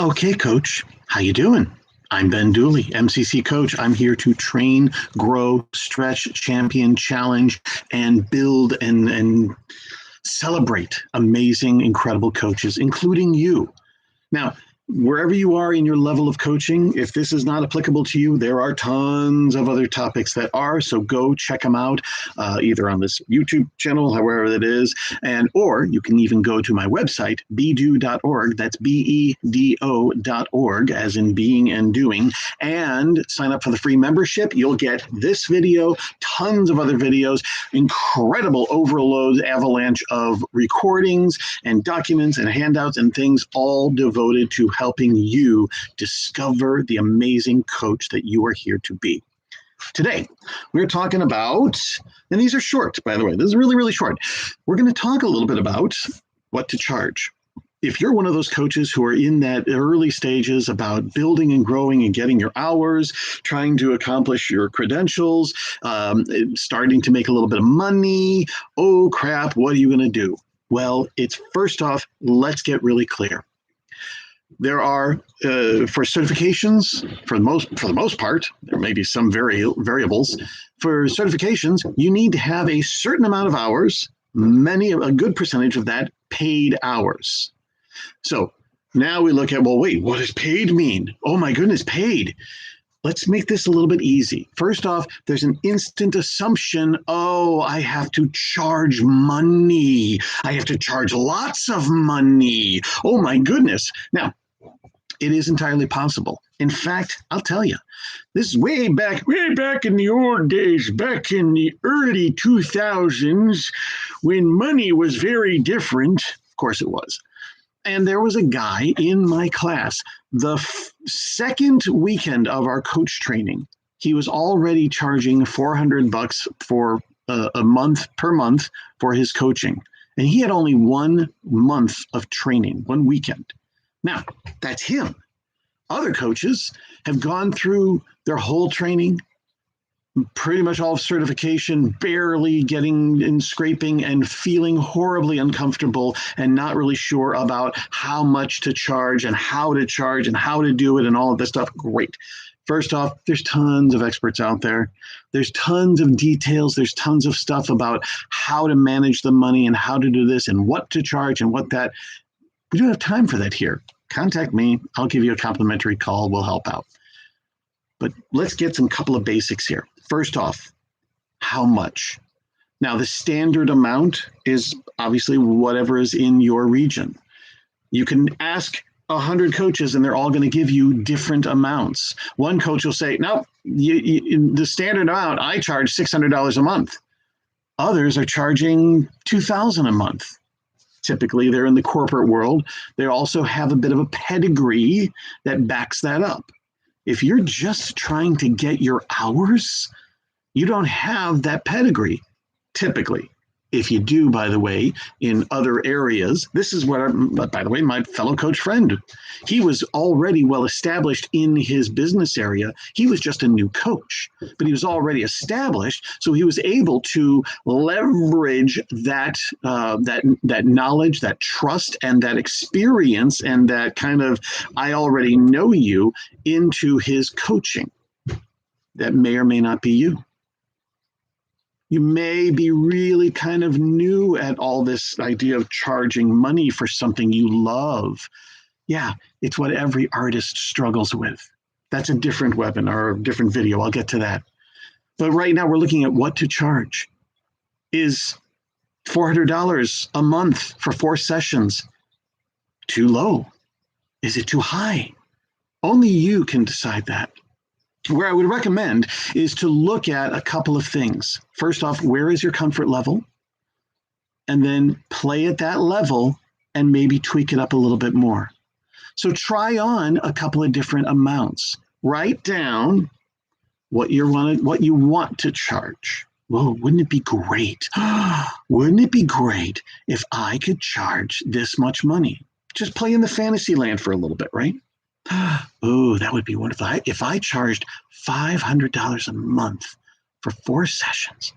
Okay, coach, how you doing? I'm Ben Dooley, MCC coach. I'm here to train, grow, stretch, champion, challenge, and build and celebrate amazing, incredible coaches, including you. Now, wherever you are in your level of coaching, if this is not applicable to you, there are tons of other topics that are. So go check them out, either on this YouTube channel, however it is, or you can even go to my website, bedo.org. That's bedo.org, as in being and doing, and sign up for the free membership. You'll get this video, tons of other videos, incredible overload avalanche of recordings and documents and handouts and things, all devoted to helping you discover the amazing coach that you are here to be. Today, we're talking about, and these are short, by the way, this is really, really short. We're going to talk a little bit about what to charge. If you're one of those coaches who are in that early stages about building and growing and getting your hours, trying to accomplish your credentials, starting to make a little bit of money, oh crap, what are you going to do? Well, it's first off, let's get really clear. There are, for certifications, for the most part, there may be some variables. For certifications, you need to have a certain amount of hours, a good percentage of that paid hours. So now we look at, well, wait, what does paid mean? Oh my goodness, paid. Let's make this a little bit easy. First off, there's an instant assumption, oh, I have to charge money. I have to charge lots of money. Oh my goodness. Now, it is entirely possible. In fact, I'll tell you, this is way back in the old days, back in the early 2000s, when money was very different. Of course it was. And there was a guy in my class, the second weekend of our coach training, he was already charging $400 for a month per month for his coaching. And he had only 1 month of training, 1 weekend. Now, that's him. Other coaches have gone through their whole training, pretty much all of certification, barely getting and scraping and feeling horribly uncomfortable and not really sure about how much to charge and how to do it and all of this stuff. Great. First off, there's tons of experts out there. There's tons of details. There's tons of stuff about how to manage the money and how to do this and what to charge and what that. We don't have time for that here. Contact me. I'll give you a complimentary call. We'll help out. But let's get some couple of basics here. First off, how much? Now, the standard amount is obviously whatever is in your region. You can ask 100 coaches and they're all going to give you different amounts. One coach will say, no, the standard amount, I charge $600 a month. Others are charging $2,000 a month. Typically, they're in the corporate world. They also have a bit of a pedigree that backs that up. If you're just trying to get your hours, you don't have that pedigree, typically. If you do, by the way, in other areas, this is what, by the way, my fellow coach friend, he was already well established in his business area. He was just a new coach, but he was already established. So he was able to leverage that knowledge, that trust, and that experience, and that kind of, I already know you, into his coaching. That may or may not be you. You may be really kind of new at all this idea of charging money for something you love. Yeah, it's what every artist struggles with. That's a different webinar or a different video. I'll get to that. But right now we're looking at what to charge. Is $400 a month for 4 sessions too low? Is it too high? Only you can decide that. Where I would recommend is to look at a couple of things. First off, where is your comfort level? And then play at that level and maybe tweak it up a little bit more. So try on a couple of different amounts. Write down what you want to charge. Whoa, wouldn't it be great? Wouldn't it be great if I could charge this much money? Just play in the fantasy land for a little bit, right? Oh, that would be wonderful. If I charged $500 a month for 4 sessions,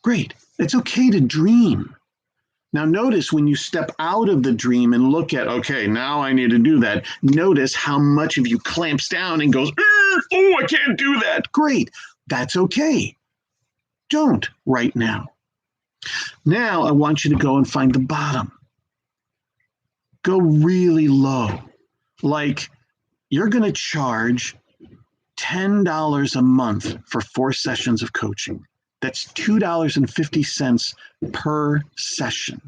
great. It's okay to dream. Now notice when you step out of the dream and look at, okay, now I need to do that. Notice how much of you clamps down and goes, oh, I can't do that. Great. That's okay. Don't right now. Now I want you to go and find the bottom. Go really low. Like you're going to charge $10 a month for 4 sessions of coaching. That's $2.50 per session.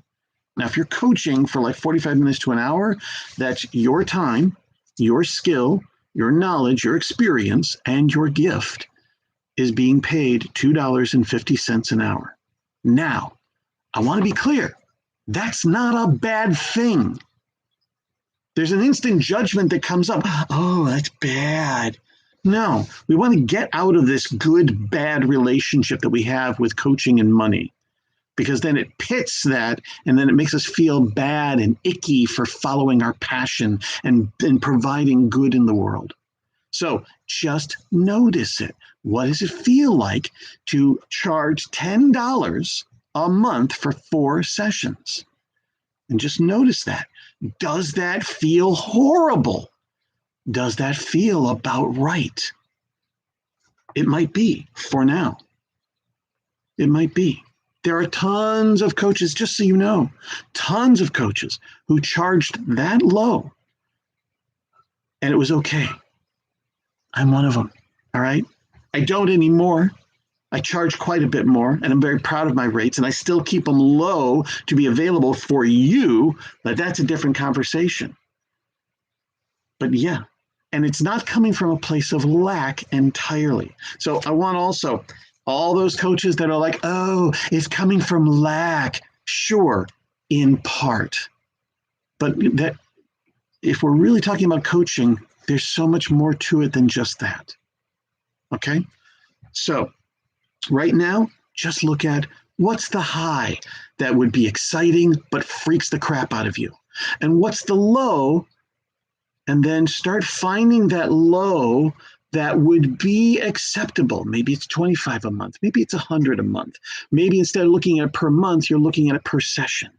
Now, if you're coaching for like 45 minutes to an hour, that's your time, your skill, your knowledge, your experience, and your gift is being paid $2.50 an hour. Now, I want to be clear. That's not a bad thing. There's an instant judgment that comes up. Oh, that's bad. No, we want to get out of this good-bad relationship that we have with coaching and money, because then it pits that, and then it makes us feel bad and icky for following our passion and providing good in the world. So just notice it. What does it feel like to charge $10 a month for 4 sessions? And just notice that. Does that feel horrible? Does that feel about right? It might be for now. It might be. There are tons of coaches, just so you know, tons of coaches who charged that low, and it was okay. I'm one of them, all right? I don't anymore. I charge quite a bit more, and I'm very proud of my rates, and I still keep them low to be available for you, but that's a different conversation. But yeah, and it's not coming from a place of lack entirely. So I want also all those coaches that are like, oh, it's coming from lack. Sure, in part. But that if we're really talking about coaching, there's so much more to it than just that. Okay? So right now, just look at what's the high that would be exciting but freaks the crap out of you. And what's the low? And then start finding that low that would be acceptable. Maybe it's 25 a month. Maybe it's 100 a month. Maybe instead of looking at it per month, you're looking at it per session.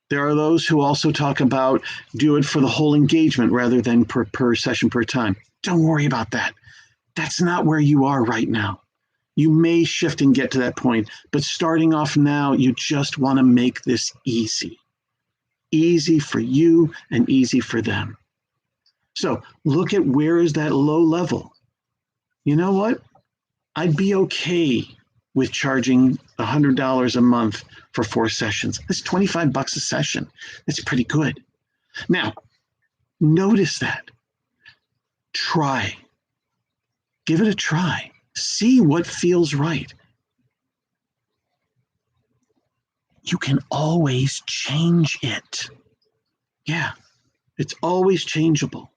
There are those who also talk about do it for the whole engagement rather than per session per time. Don't worry about that. That's not where you are right now. You may shift and get to that point, but starting off now, you just want to make this easy. Easy for you and easy for them. So look at where is that low level. You know what? I'd be okay with charging $100 a month for 4 sessions. That's $25 a session. That's pretty good. Now, notice that. Try. Give it a try. See what feels right. You can always change it. Yeah, it's always changeable.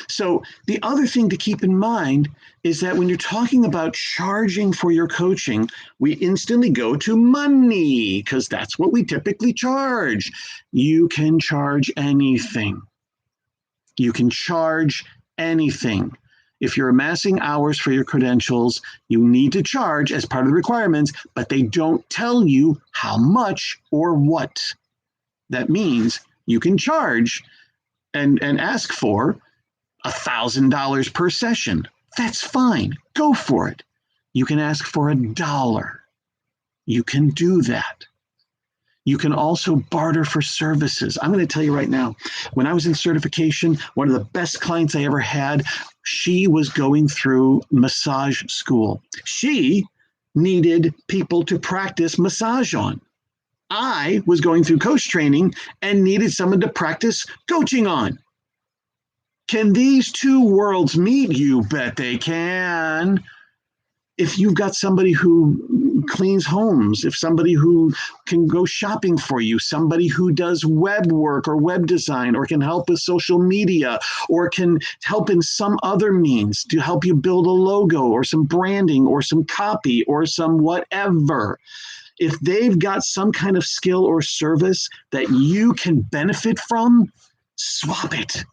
So the other thing to keep in mind is that when you're talking about charging for your coaching, we instantly go to money because that's what we typically charge. You can charge anything. You can charge anything. If you're amassing hours for your credentials, you need to charge as part of the requirements, but they don't tell you how much or what. That means you can charge and ask for $1,000 per session. That's fine. Go for it. You can ask for $1. You can do that. You can also barter for services. I'm going to tell you right now, when I was in certification, one of the best clients I ever had, she was going through massage school. She needed people to practice massage on. I was going through coach training and needed someone to practice coaching on. Can these two worlds meet? You bet they can. If you've got somebody who cleans homes, if somebody who can go shopping for you, somebody who does web work or web design or can help with social media or can help in some other means to help you build a logo or some branding or some copy or some whatever. If they've got some kind of skill or service that you can benefit from, swap it,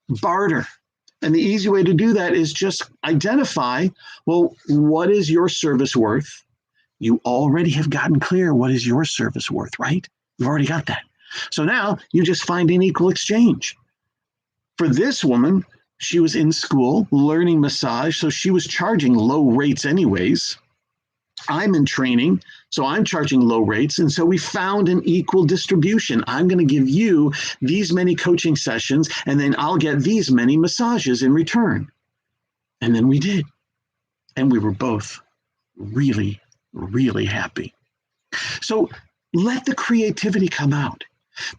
barter. And the easy way to do that is just identify, well, what is your service worth? You already have gotten clear what is your service worth, right? You've already got that. So now you just find an equal exchange. For this woman, she was in school learning massage, so she was charging low rates anyways. I'm in training, so I'm charging low rates. And so we found an equal distribution. I'm going to give you these many coaching sessions, and then I'll get these many massages in return. And then we did. And we were both really, really happy. So let the creativity come out.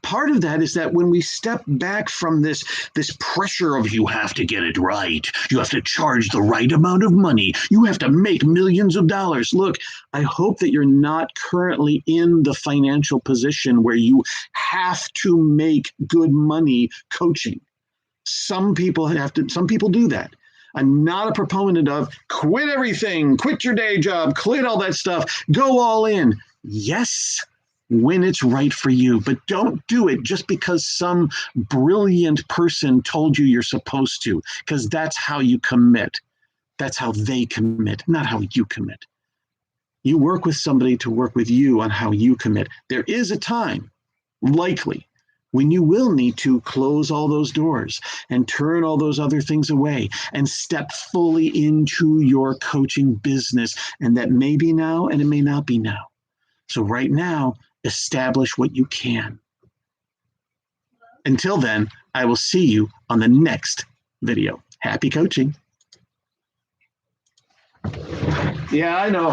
Part of that is that when we step back from this pressure of you have to get it right, you have to charge the right amount of money, you have to make millions of dollars. Look, I hope that you're not currently in the financial position where you have to make good money coaching. Some people do that. I'm not a proponent of quit everything, quit your day job, quit all that stuff, go all in. Yes, when it's right for you, but don't do it just because some brilliant person told you you're supposed to, because that's how you commit. That's how they commit, not how you commit. You work with somebody to work with you on how you commit. There is a time, likely, when you will need to close all those doors and turn all those other things away and step fully into your coaching business. And that may be now and it may not be now. So right now, establish what you can. Until then, I will see you on the next video. Happy coaching. Yeah, I know.